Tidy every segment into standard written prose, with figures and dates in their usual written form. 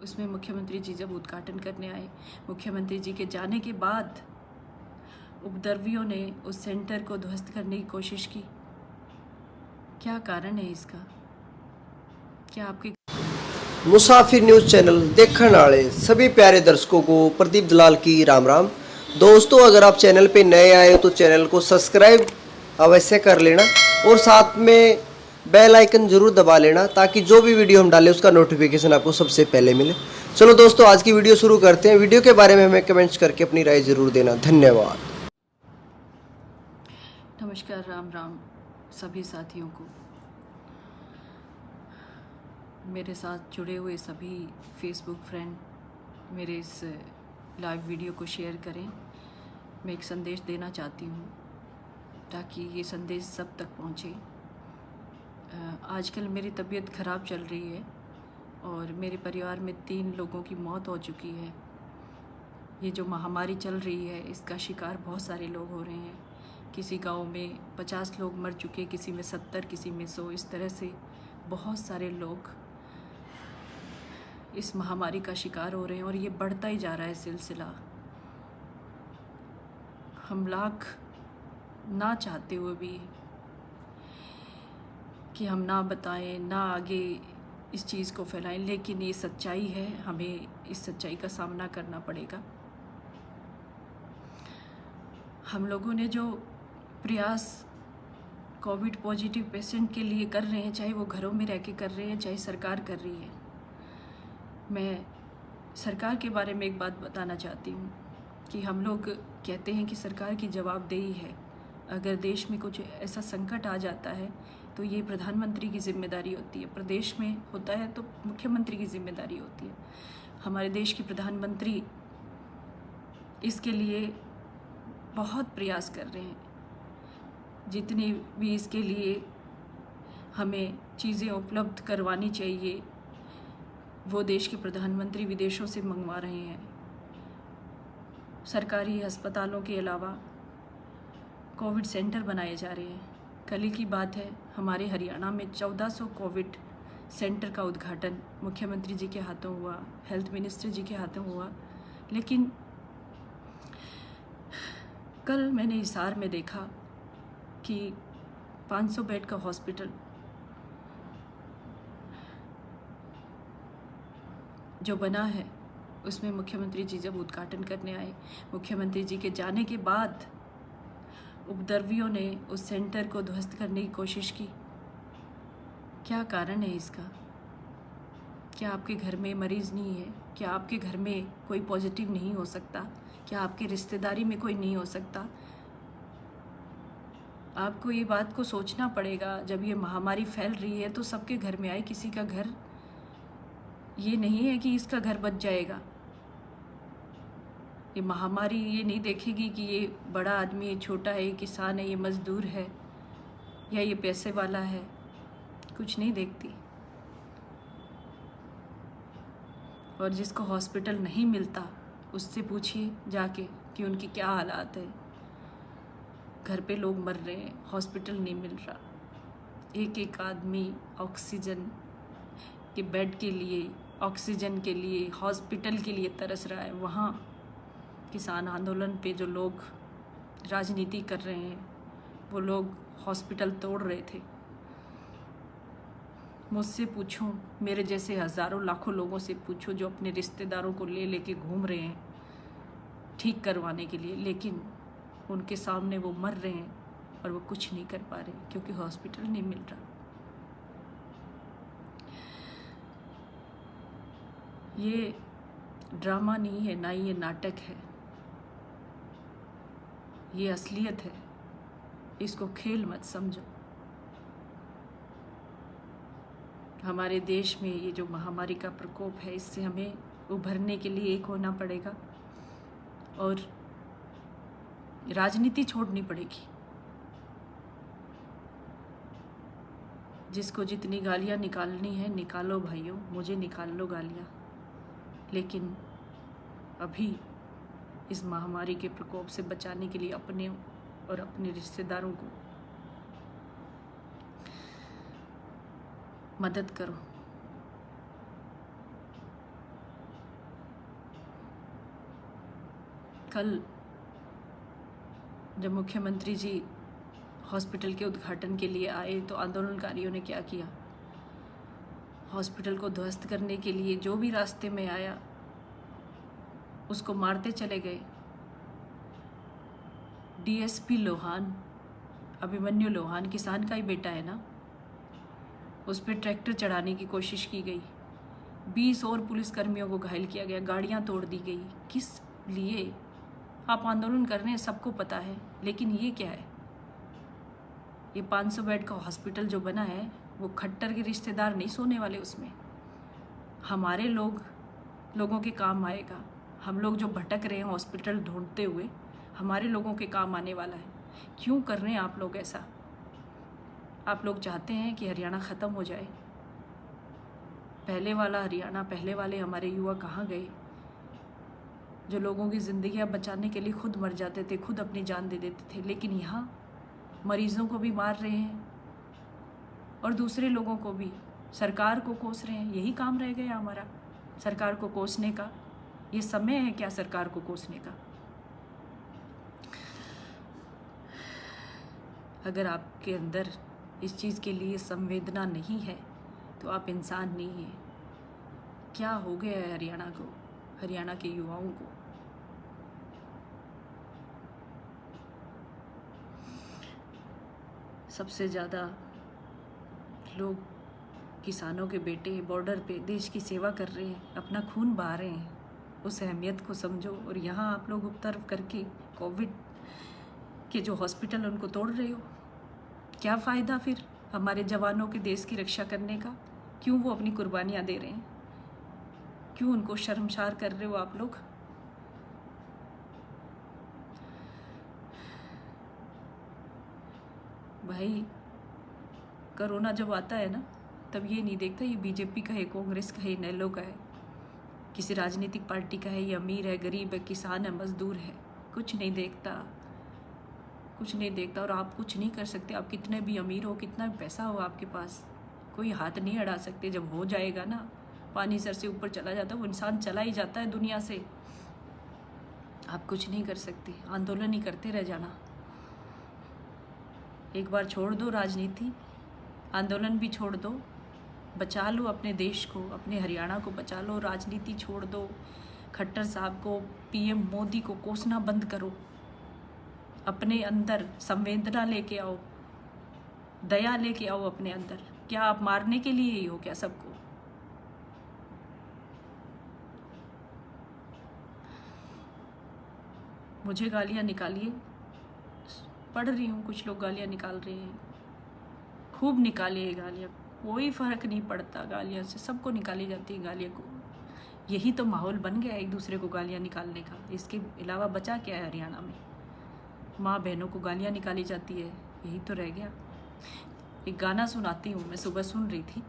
उसमें मुख्यमंत्री जी जब उद्घाटन करने आए, मुख्यमंत्री जी के जाने के बाद उपद्रवियों ने उस सेंटर को ध्वस्त करने की कोशिश की। क्या कारण है इसका? क्या आपके मुसाफिर न्यूज चैनल देखने वाले सभी प्यारे दर्शकों को प्रदीप दलाल की राम राम। दोस्तों, अगर आप चैनल पे नए आए हो तो चैनल को सब्सक्राइब अवश्य कर लेना और साथ में बेल आइकन जरूर दबा लेना ताकि जो भी वीडियो हम डालें उसका नोटिफिकेशन आपको सबसे पहले मिले। चलो दोस्तों, आज की वीडियो शुरू करते हैं। वीडियो के बारे में हमें कमेंट्स करके अपनी राय जरूर देना। धन्यवाद। नमस्कार, राम राम सभी साथियों को। मेरे साथ जुड़े हुए सभी फेसबुक फ्रेंड मेरे इस लाइव वीडियो को शेयर करें। मैं एक संदेश देना चाहती हूँ ताकि ये संदेश सब तक पहुँचे। आजकल मेरी तबीयत ख़राब चल रही है और मेरे परिवार में 3 लोगों की मौत हो चुकी है। ये जो महामारी चल रही है इसका शिकार बहुत सारे लोग हो रहे हैं। किसी गांव में 50 लोग मर चुके, किसी में 70, किसी में 100। इस तरह से बहुत सारे लोग इस महामारी का शिकार हो रहे हैं और ये बढ़ता ही जा रहा है सिलसिला। हम लाख ना चाहते हुए भी कि हम ना बताएं, ना आगे इस चीज़ को फैलाएं, लेकिन ये सच्चाई है। हमें इस सच्चाई का सामना करना पड़ेगा। हम लोगों ने जो प्रयास कोविड पॉजिटिव पेशेंट के लिए कर रहे हैं, चाहे वो घरों में रह के कर रहे हैं, चाहे सरकार कर रही है। मैं सरकार के बारे में एक बात बताना चाहती हूँ कि हम लोग कहते हैं कि सरकार की जवाबदेही है। अगर देश में कुछ ऐसा संकट आ जाता है तो ये प्रधानमंत्री की जिम्मेदारी होती है। प्रदेश में होता है तो मुख्यमंत्री की जिम्मेदारी होती है। हमारे देश की प्रधानमंत्री इसके लिए बहुत प्रयास कर रहे हैं। जितनी भी इसके लिए हमें चीज़ें उपलब्ध करवानी चाहिए वो देश के प्रधानमंत्री विदेशों से मंगवा रहे हैं। सरकारी अस्पतालों के अलावा कोविड सेंटर बनाए जा रहे हैं। कल ही की बात है, हमारे हरियाणा में 1400 कोविड सेंटर का उद्घाटन मुख्यमंत्री जी के हाथों हुआ, हेल्थ मिनिस्टर जी के हाथों हुआ। लेकिन कल मैंने हिसार में देखा कि 500 बेड का हॉस्पिटल जो बना है उसमें मुख्यमंत्री जी जब उद्घाटन करने आए, मुख्यमंत्री जी के जाने के बाद उपद्रवियों ने उस सेंटर को ध्वस्त करने की कोशिश की। क्या कारण है इसका? क्या आपके घर में मरीज़ नहीं है? क्या आपके घर में कोई पॉजिटिव नहीं हो सकता? क्या आपकी रिश्तेदारी में कोई नहीं हो सकता? आपको ये बात को सोचना पड़ेगा। जब ये महामारी फैल रही है तो सबके घर में आए, किसी का घर ये नहीं है कि इसका घर बच जाएगा। ये महामारी ये नहीं देखेगी कि ये बड़ा आदमी है, छोटा है, ये किसान है, ये मज़दूर है या ये पैसे वाला है। कुछ नहीं देखती। और जिसको हॉस्पिटल नहीं मिलता उससे पूछिए जाके कि उनकी क्या हालात है। घर पे लोग मर रहे हैं, हॉस्पिटल नहीं मिल रहा। एक एक आदमी ऑक्सीजन के बेड के लिए, ऑक्सीजन के लिए, हॉस्पिटल के लिए तरस रहा है। वहाँ किसान आंदोलन पे जो लोग राजनीति कर रहे हैं वो लोग हॉस्पिटल तोड़ रहे थे। मुझसे पूछो, मेरे जैसे हज़ारों लाखों लोगों से पूछो जो अपने रिश्तेदारों को ले लेके घूम रहे हैं ठीक करवाने के लिए, लेकिन उनके सामने वो मर रहे हैं और वो कुछ नहीं कर पा रहे क्योंकि हॉस्पिटल नहीं मिल रहा। ये ड्रामा नहीं है, ना ये नाटक है, ये असलियत है। इसको खेल मत समझो। हमारे देश में ये जो महामारी का प्रकोप है इससे हमें उभरने के लिए एक होना पड़ेगा और राजनीति छोड़नी पड़ेगी। जिसको जितनी गालियाँ निकालनी है निकालो भाइयों, मुझे निकाल लो गालियाँ, लेकिन अभी इस महामारी के प्रकोप से बचाने के लिए अपने और अपने रिश्तेदारों को मदद करो। कल जब मुख्यमंत्री जी हॉस्पिटल के उद्घाटन के लिए आए तो आंदोलनकारियों ने क्या किया? हॉस्पिटल को ध्वस्त करने के लिए जो भी रास्ते में आया उसको मारते चले गए। डीएसपी लोहान, अभिमन्यु लोहान किसान का ही बेटा है ना, उस पर ट्रैक्टर चढ़ाने की कोशिश की गई। 20 और पुलिसकर्मियों को घायल किया गया, गाड़ियां तोड़ दी गई। किस लिए? आप आंदोलन कर रहे हैं, सबको पता है, लेकिन ये क्या है? ये 500 बेड का हॉस्पिटल जो बना है वो खट्टर के रिश्तेदार नहीं सोने वाले उसमें। हमारे लोगों के काम आएगा। हम लोग जो भटक रहे हैं हॉस्पिटल ढूंढते हुए, हमारे लोगों के काम आने वाला है। क्यों कर रहे हैं आप लोग ऐसा? आप लोग चाहते हैं कि हरियाणा ख़त्म हो जाए? पहले वाला हरियाणा, पहले वाले हमारे युवा कहाँ गए जो लोगों की ज़िंदगियाँ बचाने के लिए खुद मर जाते थे, खुद अपनी जान दे देते थे। लेकिन यहाँ मरीज़ों को भी मार रहे हैं और दूसरे लोगों को भी, सरकार को कोस रहे हैं। यही काम रह गया हमारा, सरकार को कोसने का। ये समय है क्या सरकार को कोसने का? अगर आपके अंदर इस चीज़ के लिए संवेदना नहीं है तो आप इंसान नहीं हैं। क्या हो गया है हरियाणा को, हरियाणा के युवाओं को? सबसे ज़्यादा लोग किसानों के बेटे बॉर्डर पे देश की सेवा कर रहे हैं, अपना खून बहा रहे हैं। उस अहमियत को समझो। और यहाँ आप लोग उपद्रव करके कोविड के जो हॉस्पिटल उनको तोड़ रहे हो। क्या फ़ायदा फिर हमारे जवानों के देश की रक्षा करने का? क्यों वो अपनी कुर्बानियाँ दे रहे हैं? क्यों उनको शर्मसार कर रहे हो आप लोग? भाई, कोरोना जब आता है ना, तब ये नहीं देखता ये बीजेपी का है, कांग्रेस का है, नेलो का है, किसी राजनीतिक पार्टी का है, ये अमीर है, गरीब है, किसान है, मजदूर है। कुछ नहीं देखता, कुछ नहीं देखता। और आप कुछ नहीं कर सकते। आप कितने भी अमीर हो, कितना भी पैसा हो आपके पास, कोई हाथ नहीं अड़ा सकते। जब हो जाएगा ना, पानी सर से ऊपर चला जाता है, वो इंसान चला ही जाता है दुनिया से। आप कुछ नहीं कर सकते, आंदोलन ही करते रह जाना। एक बार छोड़ दो राजनीति, आंदोलन भी छोड़ दो, बचा लो अपने देश को, अपने हरियाणा को बचा लो। राजनीति छोड़ दो। खट्टर साहब को, पीएम मोदी को कोसना बंद करो। अपने अंदर संवेदना लेके आओ, दया लेके आओ अपने अंदर। क्या आप मारने के लिए ही हो क्या सबको? मुझे गालियाँ निकालिए, पढ़ रही हूँ, कुछ लोग गालियाँ निकाल रहे हैं। खूब निकालिए गालियाँ, कोई फ़र्क नहीं पड़ता गालियाँ से, सबको निकाली जाती है गालियाँ को। यही तो माहौल बन गया एक दूसरे को गालियाँ निकालने का। इसके अलावा बचा क्या है हरियाणा में? माँ बहनों को गालियाँ निकाली जाती है, यही तो रह गया। एक गाना सुनाती हूँ, मैं सुबह सुन रही थी।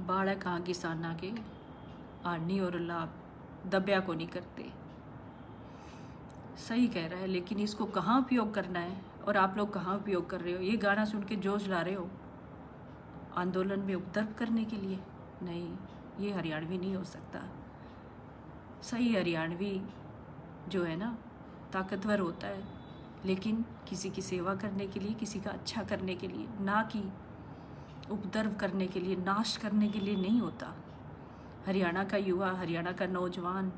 बाड़ा कहाँ किसाना के हानि और लाभ दबिया को नहीं करते। सही कह रहा है, लेकिन इसको कहाँ उपयोग करना है और आप लोग कहाँ उपयोग कर रहे हो? ये गाना सुन के जोश ला रहे हो आंदोलन में उपद्रव करने के लिए? नहीं, ये हरियाणवी नहीं हो सकता। सही हरियाणवी जो है ना, ताकतवर होता है, लेकिन किसी की सेवा करने के लिए, किसी का अच्छा करने के लिए, ना कि उपद्रव करने के लिए, नाश करने के लिए नहीं होता। हरियाणा का युवा, हरियाणा का नौजवान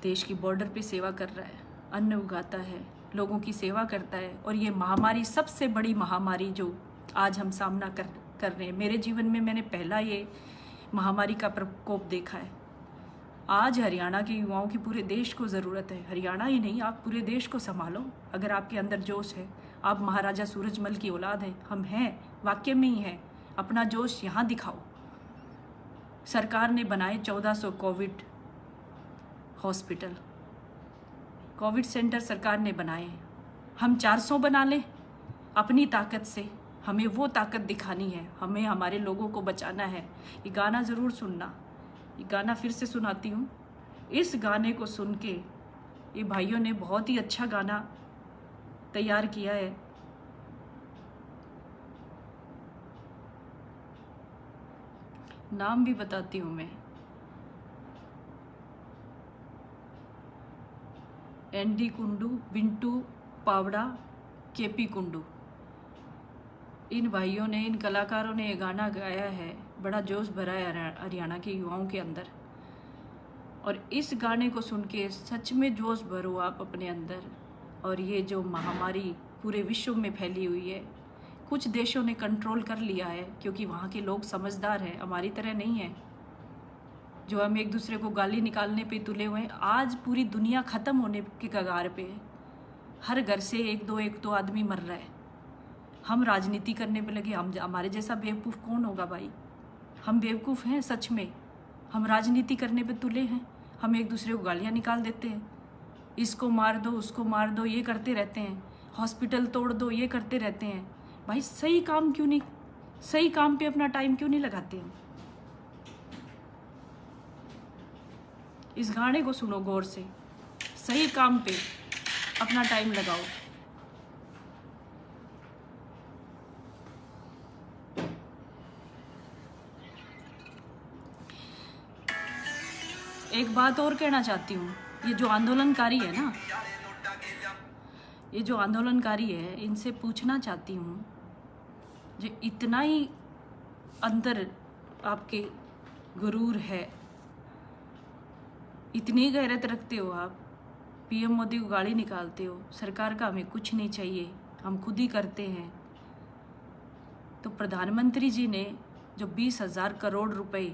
देश की बॉर्डर पे सेवा कर रहा है, अन्न उगाता है, लोगों की सेवा करता है। और ये महामारी, सबसे बड़ी महामारी जो आज हम सामना कर रहे हैं, मेरे जीवन में मैंने पहला ये महामारी का प्रकोप देखा है। आज हरियाणा के युवाओं की पूरे देश को ज़रूरत है। हरियाणा ही नहीं, आप पूरे देश को संभालो। अगर आपके अंदर जोश है, आप महाराजा सूरजमल की औलाद हैं, हम हैं, वाकई में ही हैं। अपना जोश यहाँ दिखाओ। सरकार ने बनाए 1400 कोविड हॉस्पिटल, कोविड सेंटर सरकार ने बनाए। हम 400 बना लें अपनी ताकत से। हमें वो ताकत दिखानी है, हमें हमारे लोगों को बचाना है। ये गाना ज़रूर सुनना, ये गाना फिर से सुनाती हूँ। इस गाने को सुन के ये भाइयों ने बहुत ही अच्छा गाना तैयार किया है। नाम भी बताती हूँ मैं, एनडी कुंडू, बिंटू पावड़ा, केपी कुंडू। इन भाइयों ने, इन कलाकारों ने ये गाना गाया है, बड़ा जोश भरा है हरियाणा के युवाओं के अंदर। और इस गाने को सुन के सच में जोश भरो आप अपने अंदर। और ये जो महामारी पूरे विश्व में फैली हुई है, कुछ देशों ने कंट्रोल कर लिया है क्योंकि वहाँ के लोग समझदार हैं, हमारी तरह नहीं है जो हम एक दूसरे को गाली निकालने पे तुले हुए हैं। आज पूरी दुनिया ख़त्म होने के कगार पे है, हर घर से एक दो आदमी मर रहा है। हम राजनीति करने पे लगे, हमारे जैसा बेवकूफ़ कौन होगा भाई? हम बेवकूफ़ हैं सच में, हम राजनीति करने पे तुले हैं। हम एक दूसरे को गालियाँ निकाल देते हैं, इसको मार दो उसको मार दो, ये करते रहते हैं, हॉस्पिटल तोड़ दो, ये करते रहते हैं। भाई सही काम क्यों नहीं, सही काम पे अपना टाइम क्यों नहीं लगाते हम? इस गाने को सुनो गौर से, सही काम पे अपना टाइम लगाओ। एक बात और कहना चाहती हूँ, ये जो आंदोलनकारी है ना, ये जो आंदोलनकारी है, इनसे पूछना चाहती हूँ, जो इतना ही अंदर आपके गुरूर है, इतनी गैरत रखते हो आप, पीएम मोदी को गाली निकालते हो, सरकार का हमें कुछ नहीं चाहिए, हम खुद ही करते हैं। तो प्रधानमंत्री जी ने जो 20,000 करोड़ रुपए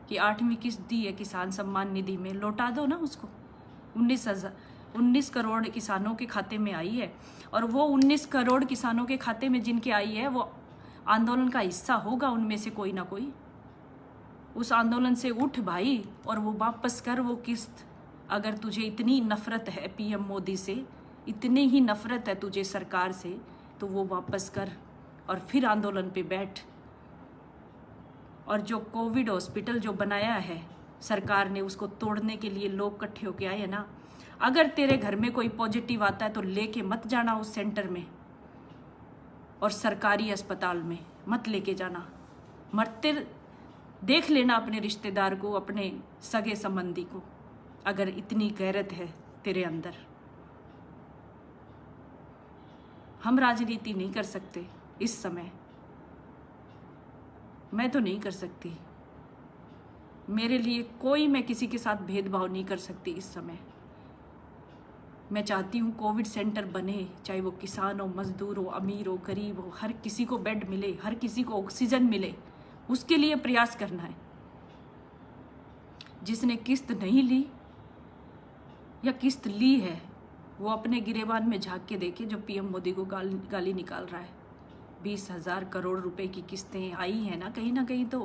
की 8वीं किस्त दी है किसान सम्मान निधि में, लौटा दो ना उसको। 19 करोड़ किसानों के खाते में आई है, और वो 19 करोड़ किसानों के खाते में जिनके आई है वो आंदोलन का हिस्सा होगा, उनमें से कोई ना कोई। उस आंदोलन से उठ भाई और वो वापस कर वो किस्त। अगर तुझे इतनी नफरत है पीएम मोदी से, इतनी ही नफरत है तुझे सरकार से, तो वो वापस कर और फिर आंदोलन पे बैठ। और जो कोविड हॉस्पिटल जो बनाया है सरकार ने, उसको तोड़ने के लिए लोग इकट्ठे होके आए हैं ना। अगर तेरे घर में कोई पॉजिटिव आता है तो लेके मत जाना उस सेंटर में, और सरकारी अस्पताल में मत लेके जाना। मरते देख लेना अपने रिश्तेदार को, अपने सगे संबंधी को, अगर इतनी गैरत है तेरे अंदर। हम राजनीति नहीं कर सकते इस समय, मैं तो नहीं कर सकती। मेरे लिए कोई, मैं किसी के साथ भेदभाव नहीं कर सकती इस समय। मैं चाहती हूँ कोविड सेंटर बने, चाहे वो किसान हो, मजदूर हो, अमीर हो, गरीब हो, हर किसी को बेड मिले, हर किसी को ऑक्सीजन मिले, उसके लिए प्रयास करना है। जिसने किस्त नहीं ली या किस्त ली है, वो अपने गिरेबान में झांक के देखे, जो पीएम मोदी को गाली निकाल रहा है। 20,000 करोड़ रुपए की किस्तें आई हैं ना कहीं तो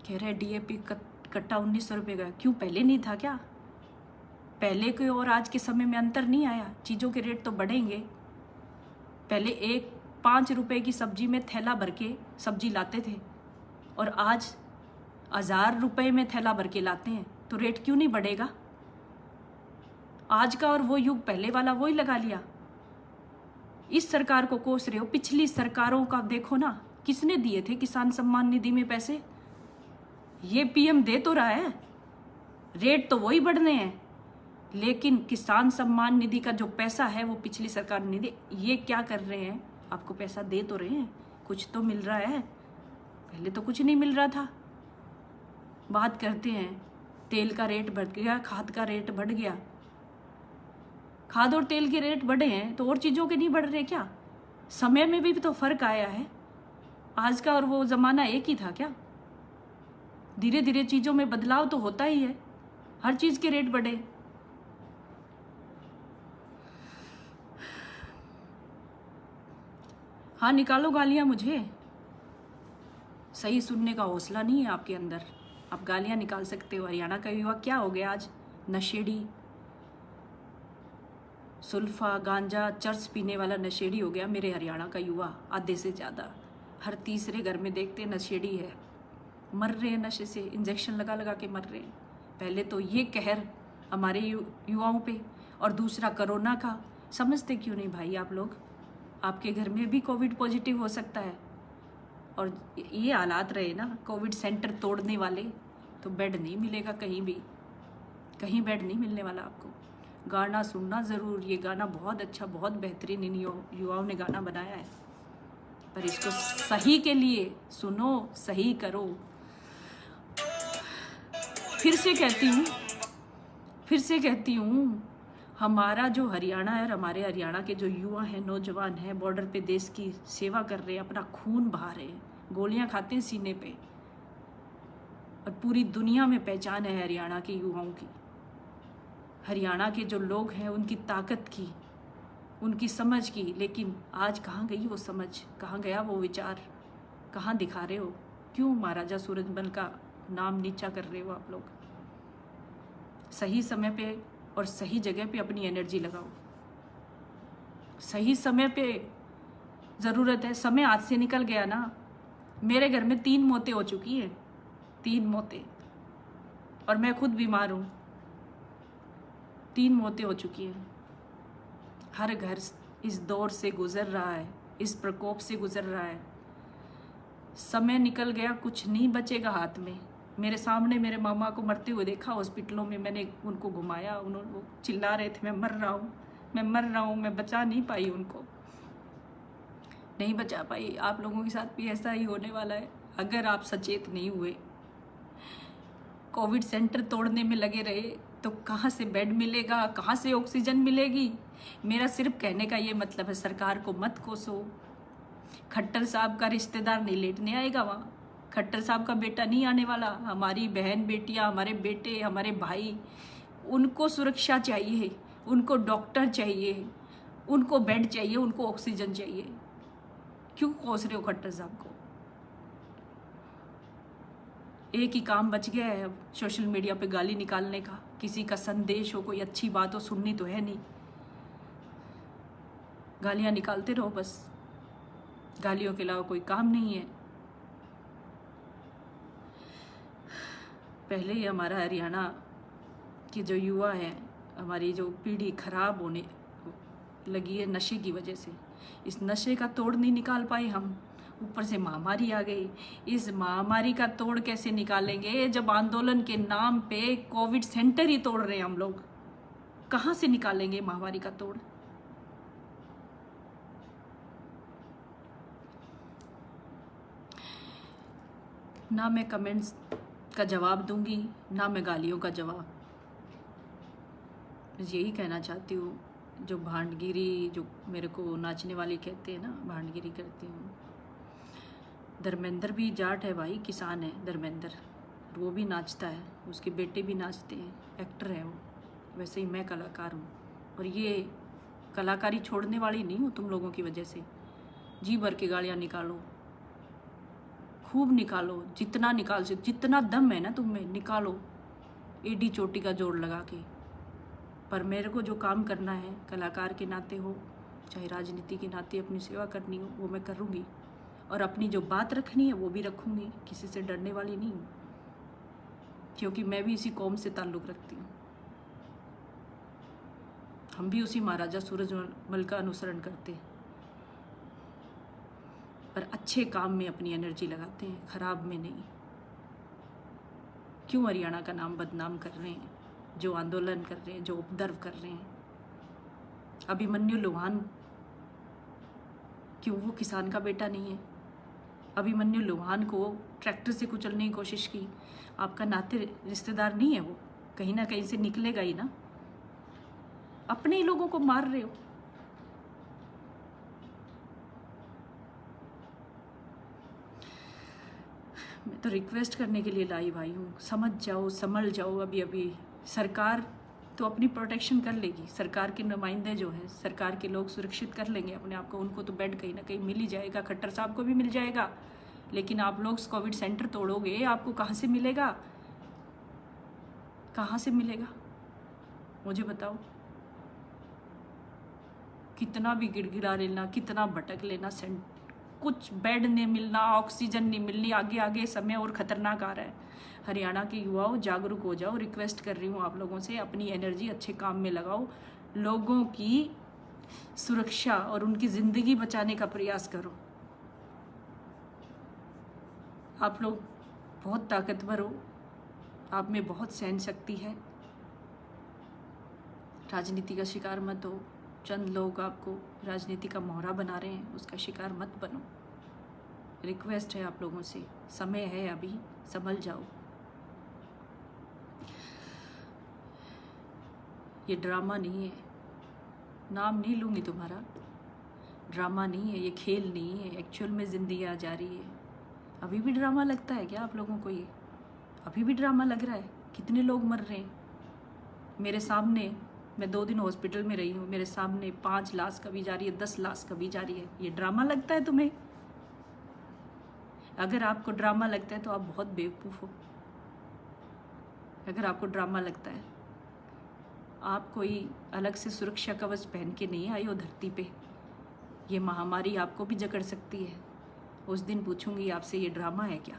कह रहे डीएपी कट्टा 1900 रुपये का। क्यों पहले नहीं था क्या? पहले के और आज के समय में अंतर नहीं आया? चीज़ों के रेट तो बढ़ेंगे। पहले 5 रुपए की सब्जी में थैला भर के सब्जी लाते थे, और आज 1000 रुपये में थैला भर के लाते हैं, तो रेट क्यों नहीं बढ़ेगा? आज का और वो युग पहले वाला वही लगा लिया। इस सरकार को कोस रहे हो, पिछली सरकारों का देखो ना, किसने दिए थे किसान सम्मान निधि में पैसे? ये पीएम दे तो रहा है, रेट तो वही बढ़ने हैं, लेकिन किसान सम्मान निधि का जो पैसा है वो पिछली सरकार ने दिया। ये क्या कर रहे हैं? आपको पैसा दे तो रहे हैं, कुछ तो मिल रहा है, पहले तो कुछ नहीं मिल रहा था। बात करते हैं तेल का रेट बढ़ गया, खाद का रेट बढ़ गया। खाद और तेल के रेट बढ़े हैं तो और चीज़ों के नहीं बढ़ रहे क्या? समय में भी तो फर्क आया है। आज का और वो ज़माना एक ही था क्या? धीरे धीरे चीज़ों में बदलाव तो होता ही है, हर चीज़ के रेट बढ़े। हाँ, निकालो गालियाँ मुझे, सही सुनने का हौसला नहीं है आपके अंदर, आप गालियाँ निकाल सकते हो। हरियाणा का युवा क्या हो गया आज? नशेड़ी, सुल्फा, गांजा, चर्च पीने वाला नशेड़ी हो गया मेरे हरियाणा का युवा, आधे से ज़्यादा। हर तीसरे घर में देखते नशेड़ी है, मर रहे हैं नशे से, इंजेक्शन लगा लगा के मर रहे हैं। पहले तो ये कहर हमारे युवाओं पे, और दूसरा कोरोना का। समझते क्यों नहीं भाई आप लोग? आपके घर में भी कोविड पॉजिटिव हो सकता है, और ये हालात रहे ना कोविड सेंटर तोड़ने वाले, तो बेड नहीं मिलेगा कहीं भी, कहीं बेड नहीं मिलने वाला आपको। गाना सुनना ज़रूर, ये गाना बहुत अच्छा, बहुत बेहतरीन इन युवाओं ने गाना बनाया है, पर इसको सही के लिए सुनो, सही करो। फिर से कहती हूँ, हमारा जो हरियाणा है और हमारे हरियाणा के जो युवा हैं, नौजवान हैं, बॉर्डर पे देश की सेवा कर रहे हैं, अपना खून बहा रहे हैं, गोलियां खाते हैं सीने पे, और पूरी दुनिया में पहचान है हरियाणा के युवाओं की। हरियाणा के जो लोग हैं उनकी ताकत की, उनकी समझ की, लेकिन आज कहाँ गई वो समझ, कहाँ गया वो विचार, कहाँ दिखा रहे हो? क्यों महाराजा सूरजमल का नाम नीचा कर रहे हो आप लोग? सही समय पे और सही जगह पे अपनी एनर्जी लगाओ। सही समय पे ज़रूरत है। समय आज से निकल गया ना। मेरे घर में 3 मौतें हो चुकी हैं, 3 मौतें, और मैं खुद बीमार हूँ। 3 मौतें हो चुकी हैं। हर घर इस दौर से गुजर रहा है, इस प्रकोप से गुजर रहा है। समय निकल गया, कुछ नहीं बचेगा हाथ में। मेरे सामने मेरे मामा को मरते हुए देखा हॉस्पिटलों में, मैंने उनको घुमाया, उन्होंने चिल्ला रहे थे मैं मर रहा हूँ, मैं मर रहा हूँ। मैं बचा नहीं पाई, उनको नहीं बचा पाई। आप लोगों के साथ भी ऐसा ही होने वाला है अगर आप सचेत नहीं हुए। कोविड सेंटर तोड़ने में लगे रहे तो कहाँ से बेड मिलेगा, कहाँ से ऑक्सीजन मिलेगी? मेरा सिर्फ कहने का ये मतलब है, सरकार को मत कोसो। खट्टर साहब का रिश्तेदार नहीं लेटने आएगा वहाँ, खट्टर साहब का बेटा नहीं आने वाला। हमारी बहन बेटियाँ, हमारे बेटे, हमारे भाई, उनको सुरक्षा चाहिए, उनको डॉक्टर चाहिए, उनको बेड चाहिए, उनको ऑक्सीजन चाहिए। क्यों कोस रहे हो खट्टर साहब को? एक ही काम बच गया है अब, सोशल मीडिया पे गाली निकालने का। किसी का संदेश हो, कोई अच्छी बात हो, सुननी तो है नहीं, गालियां निकालते रहो बस। गालियों के अलावा कोई काम नहीं है। पहले ही हमारा हरियाणा के जो युवा हैं, हमारी जो पीढ़ी खराब होने लगी है नशे की वजह से। इस नशे का तोड़ नहीं निकाल पाए हम, ऊपर से महामारी आ गई। इस महामारी का तोड़ कैसे निकालेंगे जब आंदोलन के नाम पे कोविड सेंटर ही तोड़ रहे हैं हम लोग? कहाँ से निकालेंगे महामारी का तोड़? ना मैं कमेंट्स का जवाब दूंगी, ना मैं गालियों का जवाब। यही कहना चाहती हूँ, जो भांडगिरी, जो मेरे को नाचने वाली कहते हैं ना, भांडगिरी करती हूँ। धर्मेंद्र भी जाट है भाई, किसान है धर्मेंद्र, वो भी नाचता है, उसके बेटे भी नाचते हैं, एक्टर है वो। वैसे ही मैं कलाकार हूँ, और ये कलाकारी छोड़ने वाली नहीं हूँ तुम लोगों की वजह से। जी भर के गालियाँ निकालो, खूब निकालो, जितना निकाल सकते, जितना दम है ना तुम में निकालो, एडी चोटी का जोड़ लगा के। पर मेरे को जो काम करना है कलाकार के नाते हो, चाहे राजनीति के नाते अपनी सेवा करनी हो, वो मैं करूँगी, और अपनी जो बात रखनी है वो भी रखूँगी। किसी से डरने वाली नहीं हूँ, क्योंकि मैं भी इसी कौम से ताल्लुक़ रखती हूँ। हम भी उसी महाराजा सूरजमल का अनुसरण करते हैं, पर अच्छे काम में अपनी एनर्जी लगाते हैं, खराब में नहीं। क्यों हरियाणा का नाम बदनाम कर रहे हैं? जो आंदोलन कर रहे हैं, जो उपद्रव कर रहे हैं। अभिमन्यु लोहान, क्यों वो किसान का बेटा नहीं है? अभिमन्यु लोहान को ट्रैक्टर से कुचलने की कोशिश की, आपका नाते रिश्तेदार नहीं है वो? कहीं ना कहीं से निकलेगा ही ना। अपने ही लोगों को मार रहे हो। मैं तो रिक्वेस्ट करने के लिए लाई भाई हूँ, समझ जाओ, संभल जाओ। अभी सरकार तो अपनी प्रोटेक्शन कर लेगी, सरकार के नुमाइंदे जो हैं, सरकार के लोग सुरक्षित कर लेंगे अपने आप को। उनको तो बेड कहीं ना कहीं मिल ही जाएगा, खट्टर साहब को भी मिल जाएगा। लेकिन आप लोग कोविड सेंटर तोड़ोगे, आपको कहाँ से मिलेगा? कहाँ से मिलेगा मुझे बताओ। कितना भी गिड़गिड़ा लेना, कितना भटक लेना, कुछ बेड नहीं मिलना, ऑक्सीजन नहीं मिलनी, आगे आगे समय और ख़तरनाक आ रहा है। हरियाणा के युवाओं जागरूक हो जाओ। रिक्वेस्ट कर रही हूँ आप लोगों से, अपनी एनर्जी अच्छे काम में लगाओ, लोगों की सुरक्षा और उनकी ज़िंदगी बचाने का प्रयास करो। आप लोग बहुत ताकतवर हो, आप में बहुत सहन शक्ति है। राजनीति का शिकार मत हो। चंद लोग आपको राजनीति का मोहरा बना रहे हैं, उसका शिकार मत बनो। रिक्वेस्ट है आप लोगों से, समय है अभी, संभल जाओ। ये ड्रामा नहीं है, नाम नहीं लूँगी तुम्हारा, ड्रामा नहीं है, ये खेल नहीं है, एक्चुअल में ज़िंदगी आ जा रही है। अभी भी ड्रामा लगता है क्या आप लोगों को? ये अभी भी ड्रामा लग रहा है? कितने लोग मर रहे हैं मेरे सामने। मैं 2 दिन हॉस्पिटल में रही हूँ, मेरे सामने 5 लाश कभी जा रही है, 10 लाश कभी जा रही है। ये ड्रामा लगता है तुम्हें? अगर आपको ड्रामा लगता है तो आप बहुत बेवकूफ़ हो। अगर आपको ड्रामा लगता है, आप कोई अलग से सुरक्षा कवच पहन के नहीं आई हो धरती पे। ये महामारी आपको भी जकड़ सकती है। उस दिन पूछूंगी आपसे, ये ड्रामा है क्या?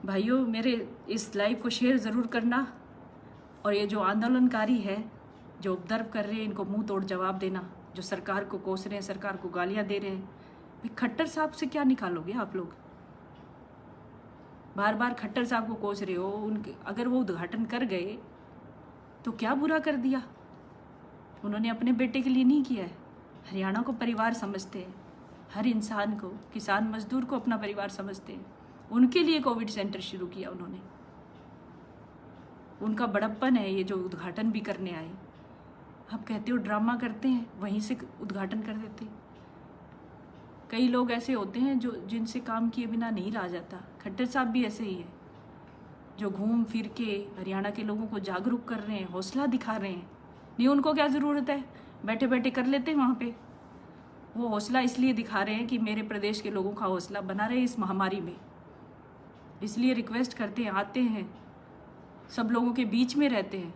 भाइयों, मेरे इस लाइव को शेयर ज़रूर करना, और ये जो आंदोलनकारी है, जो उपद्रव कर रहे हैं, इनको मुंह तोड़ जवाब देना। जो सरकार को कोस रहे हैं, सरकार को गालियां दे रहे हैं, भाई खट्टर साहब से क्या निकालोगे आप लोग? बार बार खट्टर साहब को कोस रहे हो। उनके अगर वो उद्घाटन कर गए तो क्या बुरा कर दिया? उन्होंने अपने बेटे के लिए नहीं किया है। हरियाणा को परिवार समझते हैं, हर इंसान को, किसान मजदूर को अपना परिवार समझते हैं। उनके लिए कोविड सेंटर शुरू किया उन्होंने। उनका बड़प्पन है ये जो उद्घाटन भी करने आए। आप कहते हो ड्रामा करते हैं, वहीं से उद्घाटन कर देते। कई लोग ऐसे होते हैं जो जिनसे काम किए बिना नहीं रहा जाता। खट्टर साहब भी ऐसे ही है, जो घूम फिर के हरियाणा के लोगों को जागरूक कर रहे हैं, हौसला दिखा रहे हैं। नहीं, उनको क्या ज़रूरत है, बैठे बैठे कर लेते हैं वहाँ पे। वो हौसला इसलिए दिखा रहे हैं कि मेरे प्रदेश के लोगों का हौसला बना रहे इस महामारी में। इसलिए रिक्वेस्ट करते हैं, आते हैं, सब लोगों के बीच में रहते हैं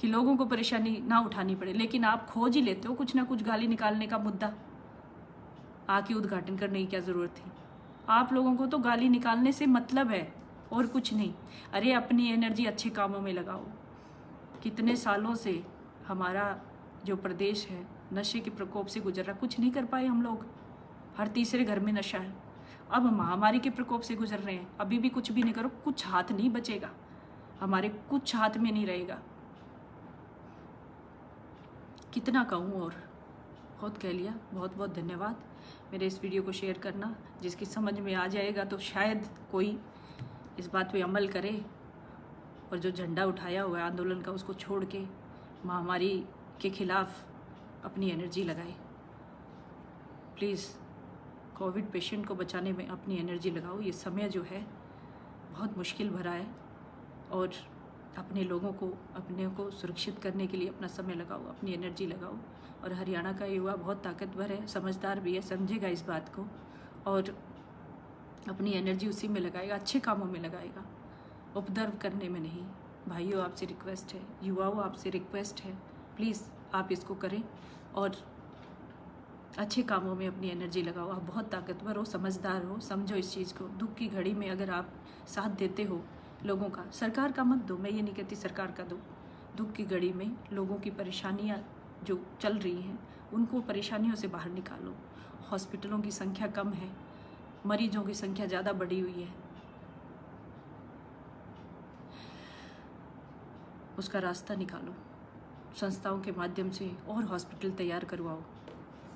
कि लोगों को परेशानी ना उठानी पड़े। लेकिन आप खोज ही लेते हो कुछ ना कुछ गाली निकालने का मुद्दा। आके उद्घाटन करने की क्या ज़रूरत थी? आप लोगों को तो गाली निकालने से मतलब है और कुछ नहीं। अरे अपनी एनर्जी अच्छे कामों में लगाओ। कितने सालों से हमारा जो प्रदेश है नशे के प्रकोप से गुजर रहा, कुछ नहीं कर पाए हम लोग। हर तीसरे घर में नशा है। अब महामारी के प्रकोप से गुजर रहे हैं, अभी भी कुछ भी नहीं करो, कुछ हाथ नहीं बचेगा, हमारे कुछ हाथ में नहीं रहेगा। कितना कहूँ और, बहुत कह लिया। बहुत बहुत धन्यवाद। मेरे इस वीडियो को शेयर करना। जिसकी समझ में आ जाएगा तो शायद कोई इस बात पे अमल करे, और जो झंडा उठाया हुआ है आंदोलन का उसको छोड़ के महामारी के खिलाफ अपनी एनर्जी लगाए। प्लीज़ कोविड पेशेंट को बचाने में अपनी एनर्जी लगाओ। ये समय जो है बहुत मुश्किल भरा है, और अपने लोगों को, अपने को सुरक्षित करने के लिए अपना समय लगाओ, अपनी एनर्जी लगाओ। और हरियाणा का युवा बहुत ताकतवर है, समझदार भी है, समझेगा इस बात को, और अपनी एनर्जी उसी में लगाएगा, अच्छे कामों में लगाएगा, उपद्रव करने में नहीं। भाइयों, आपसे रिक्वेस्ट है, युवाओं आपसे रिक्वेस्ट है, प्लीज़ आप इसको करें और अच्छे कामों में अपनी एनर्जी लगाओ। आप बहुत ताकतवर हो, समझदार हो, समझो इस चीज़ को। दुख की घड़ी में अगर आप साथ देते हो लोगों का, सरकार का मत दो, मैं ये नहीं कहती सरकार का दो। दुख की घड़ी में लोगों की परेशानियाँ जो चल रही हैं, उनको परेशानियों से बाहर निकालो। हॉस्पिटलों की संख्या कम है, मरीजों की संख्या ज़्यादा बढ़ी हुई है, उसका रास्ता निकालो। संस्थाओं के माध्यम से और हॉस्पिटल तैयार करवाओ,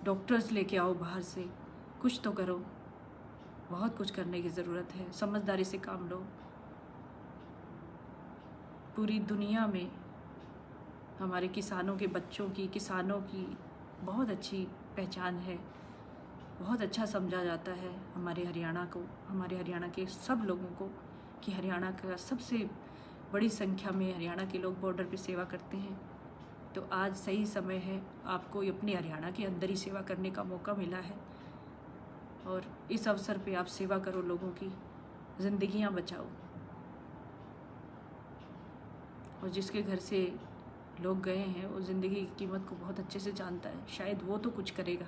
डॉक्टर्स लेके आओ बाहर से, कुछ तो करो। बहुत कुछ करने की ज़रूरत है, समझदारी से काम लो। पूरी दुनिया में हमारे किसानों के बच्चों की, किसानों की बहुत अच्छी पहचान है, बहुत अच्छा समझा जाता है हमारे हरियाणा को, हमारे हरियाणा के सब लोगों को, कि हरियाणा का सबसे बड़ी संख्या में हरियाणा के लोग बॉर्डर पर सेवा करते हैं। तो आज सही समय है, आपको अपने हरियाणा के अंदर ही सेवा करने का मौका मिला है, और इस अवसर पे आप सेवा करो, लोगों की ज़िंदगियां बचाओ। और जिसके घर से लोग गए हैं वो ज़िंदगी की कीमत को बहुत अच्छे से जानता है, शायद वो तो कुछ करेगा।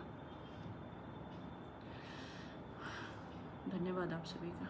धन्यवाद आप सभी का।